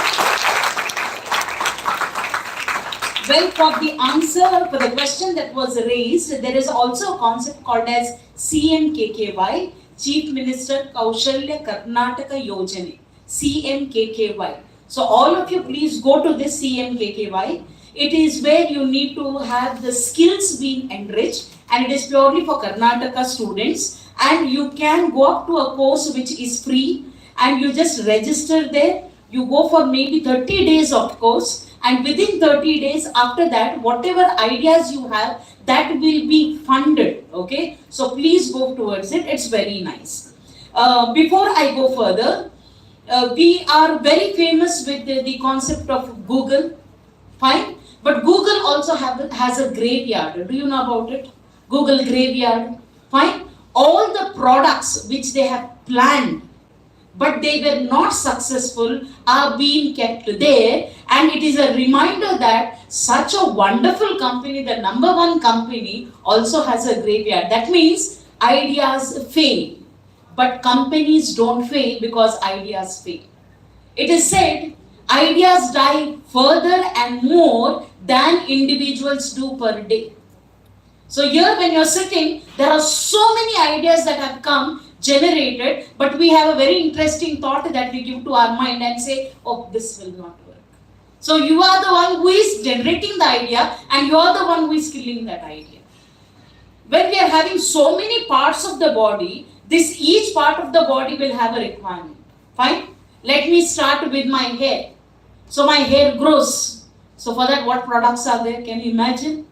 Well, for the answer for the question that was raised, there is also a concept called as CMKKY, Chief Minister Kaushalya Karnataka Yojana, CMKKY. So all of you please go to this CMKKY. It is where you need to have the skills being enriched, and it is purely for Karnataka students, and you can go up to a course which is free, and you just register there. You go for maybe 30 days of course, and within 30 days after that, whatever ideas you have, that will be funded, okay? So please go towards it, it's very nice. Before I go further, we are very famous with the concept of Google, fine? But Google also has a graveyard, do you know about it? Google graveyard, fine? All the products which they have planned, but they were not successful, are being kept there, and it is a reminder that such a wonderful company, the number one company, also has a graveyard. That means ideas fail, but companies don't fail because ideas fail. It is said ideas die further and more than individuals do per day. So here when you're sitting, there are so many ideas that have come, generated, but we have a very interesting thought that we give to our mind and say, oh, this will not work. So you are the one who is generating the idea, and you are the one who is killing that idea. When we are having so many parts of the body, each part of the body will have a requirement. Fine? Let me start with my hair. So my hair grows. So for that, what products are there? Can you imagine?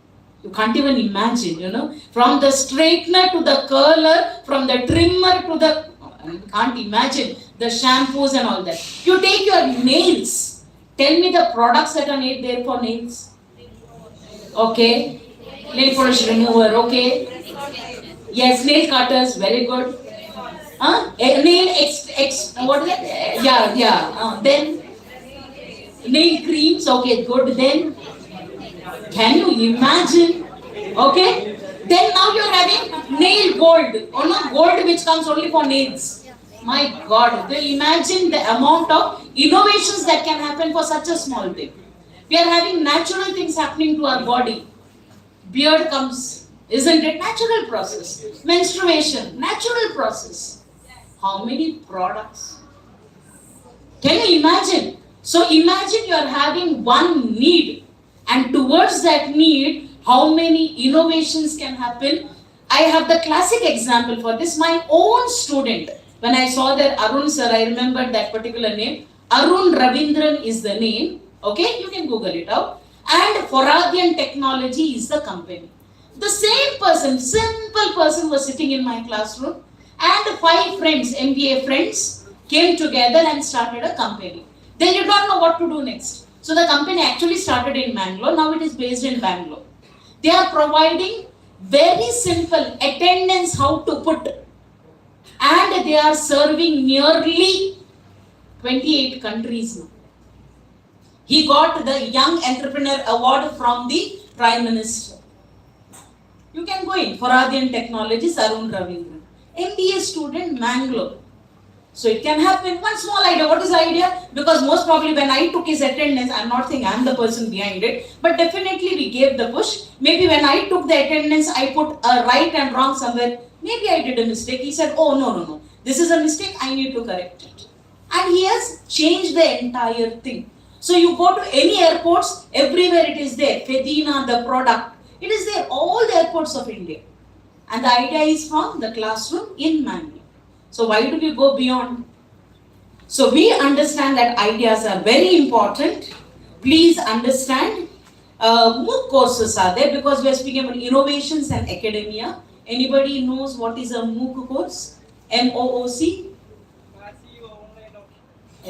You can't even imagine, you know. From the straightener to the curler, from the trimmer to the, you can't imagine, the shampoos and all that. You take your nails. Tell me the products that are made there for nails. Okay. Nail polish remover, okay. Yes, nail cutters, very good. Nail what is that? Yeah. Then nail creams, okay, good. Then can you imagine? Okay. Then now you're having nail gold. Or not gold which comes only for nails. My God, imagine the amount of innovations that can happen for such a small thing. We are having natural things happening to our body. Beard comes, isn't it? Natural process. Menstruation, natural process. How many products? Can you imagine? So imagine you are having one need, and towards that need, how many innovations can happen? I have the classic example for this. My own student, when I saw that ARUN sir, I remembered that particular name. ARUN Ravindran is the name. Okay, you can Google it out. And Foradian Technology is the company. The same person, simple person, was sitting in my classroom, and 5 friends, MBA friends, came together and started a company. They did not know what to do next. So the company actually started in Mangalore. Now it is based in Bangalore. They are providing very simple attendance how to put, and they are serving nearly 28 countries now. He got the Young Entrepreneur Award from the Prime Minister. You can go in, Foradian Technologies, ARUN Ravindran. MBA student, Mangalore. So it can happen. One small idea. What is the idea? Because most probably when I took his attendance, I'm not saying I'm the person behind it, but definitely we gave the push. Maybe when I took the attendance, I put a right and wrong somewhere. Maybe I did a mistake. He said, oh, no. This is a mistake. I need to correct it. And he has changed the entire thing. So you go to any airports, everywhere it is there. Fedina, the product. It is there. All the airports of India. And the idea is from the classroom in Mangalore. So why do we go beyond? So we understand that ideas are very important. Please understand, MOOC courses are there because we are speaking about innovations and academia. Anybody knows what is a MOOC course? MOOC?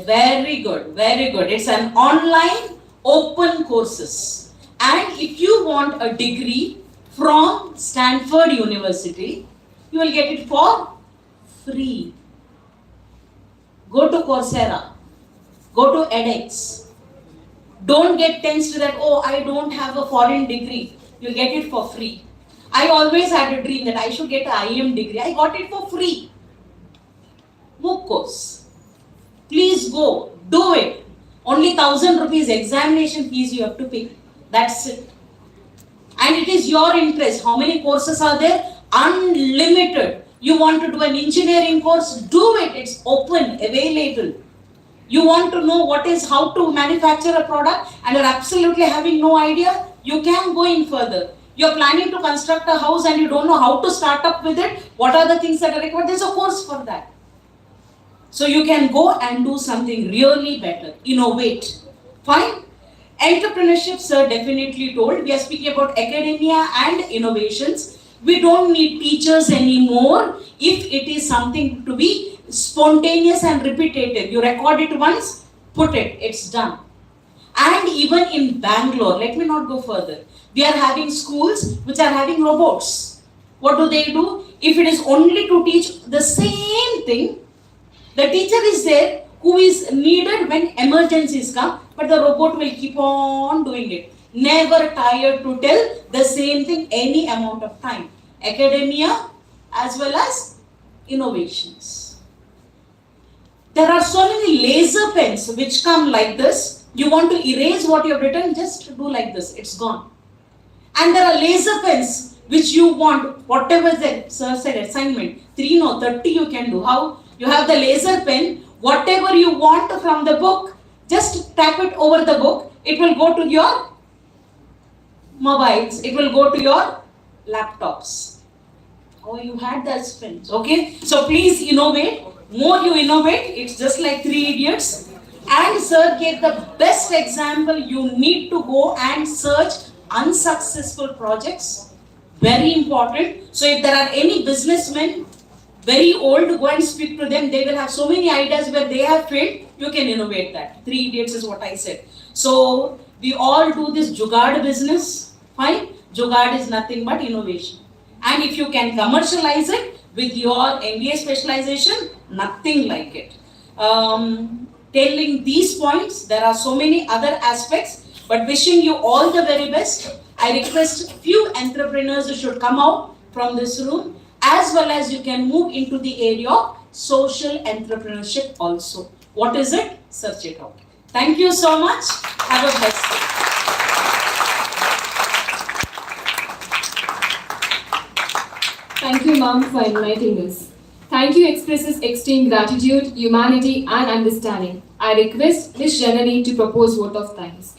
Very good, very good. It's an online open courses. And if you want a degree from Stanford University, you will get it for free. Go to Coursera, go to edX. Don't get tensed that, oh, I don't have a foreign degree. You'll get it for free. I always had a dream that I should get an IM degree. I got it for free. MOOC course. Please go, do it. Only 1,000 rupees examination fees you have to pay. That's it. And it is your interest. How many courses are there? Unlimited. You want to do an engineering course? Do it. It's open, available. You want to know how to manufacture a product and you're absolutely having no idea? You can go in further. You're planning to construct a house and you don't know how to start up with it. What are the things that are required? There's a course for that. So you can go and do something really better. Innovate. Fine? Entrepreneurship, sir definitely told. We are speaking about academia and innovations. We don't need teachers anymore if it is something to be spontaneous and repetitive. You record it once, put it, it's done. And even in Bangalore, let me not go further. We are having schools which are having robots. What do? If it is only to teach the same thing, the teacher is there who is needed when emergencies come, but the robot will keep on doing it. Never tired to tell the same thing any amount of time. Academia as well as innovations. There are so many laser pens which come like this. You want to erase what you have written, just do like this, it's gone. And there are laser pens which you want, whatever the sir said assignment, 3 no, 30 you can do. How? You have the laser pen, whatever you want from the book, just tap it over the book, it will go to your mobiles, it will go to your laptops. Oh, you had those pens, okay? So please innovate. More you innovate, it's just like 3 Idiots. And sir gave the best example. You need to go and search unsuccessful projects. Very important. So if there are any businessmen, very old, go and speak to them. They will have so many ideas where they have failed. You can innovate that. 3 Idiots is what I said. So we all do this Jugaad business. Fine. Jugaad is nothing but innovation. And if you can commercialize it with your MBA specialization, nothing like it. Telling these points, there are so many other aspects, but wishing you all the very best. I request few entrepreneurs who should come out from this room, as well as you can move into the area of social entrepreneurship also. What is it? Search it out. Thank you so much. Have a blessed day. Thank you, ma'am, for inviting us. Thank you expresses extreme gratitude, humanity, and understanding. I request Ms. Janani to propose vote of thanks.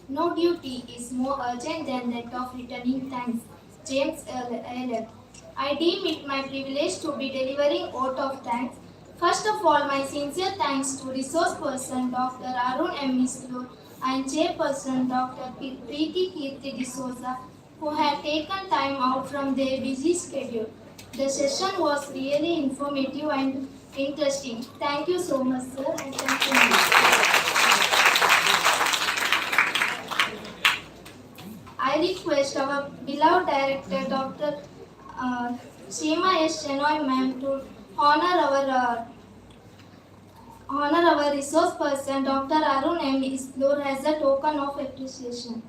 No duty is more urgent than that of returning thanks. James L. I deem it my privilege to be delivering vote of thanks. First of all, my sincere thanks to resource person Dr. ARUN M. ISLOOR and Chairperson Dr. PREETHI KEERTHI D'Souza, who had taken time out from their busy schedule. The session was really informative and interesting. Thank you so much, sir, and thank you. I request our beloved director, Dr. Seema S. Shenoy ma'am, to honor our resource person, Dr. ARUN M. ISLOOR, as a token of appreciation.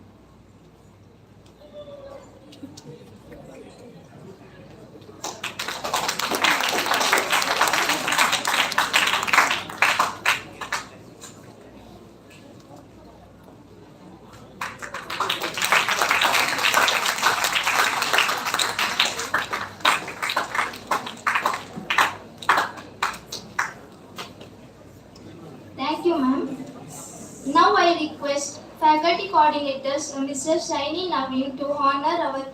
Thank you, ma'am. Now I request faculty coordinators, Mr. Shaini Naveen, to honor our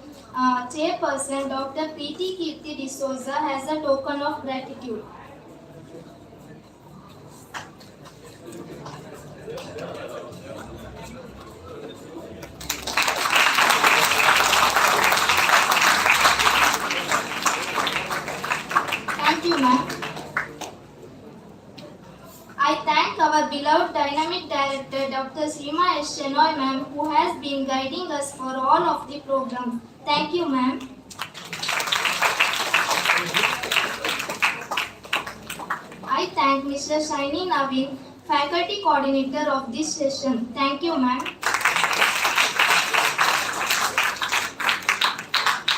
chairperson, Dr. PREETHI KEERTHI D'Souza, as a token of gratitude. Thank you, ma'am. Dr. Seema S. Shenoy ma'am, who has been guiding us for all of the programs. Thank you, ma'am. I thank Mr. Shaini Naveen, faculty coordinator of this session. Thank you, ma'am.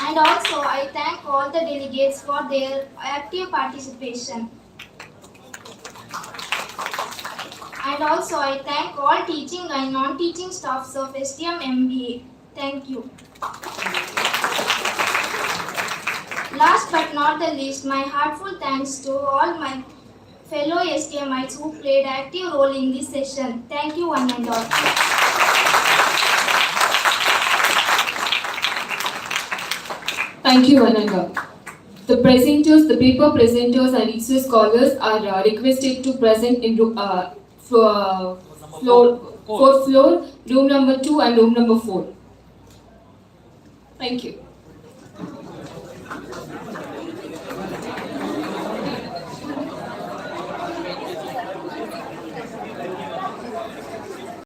And also, I thank all the delegates for their active participation. And also, I thank all teaching and non-teaching staffs of STM MBA. Thank you. Last but not the least, my heartfelt thanks to all my fellow STMites who played active role in this session. Thank you one and all. Thank you, Ananda. The presenters, the paper presenters and research scholars are requested to present in fourth floor, room number 2 and room number 4. Thank you.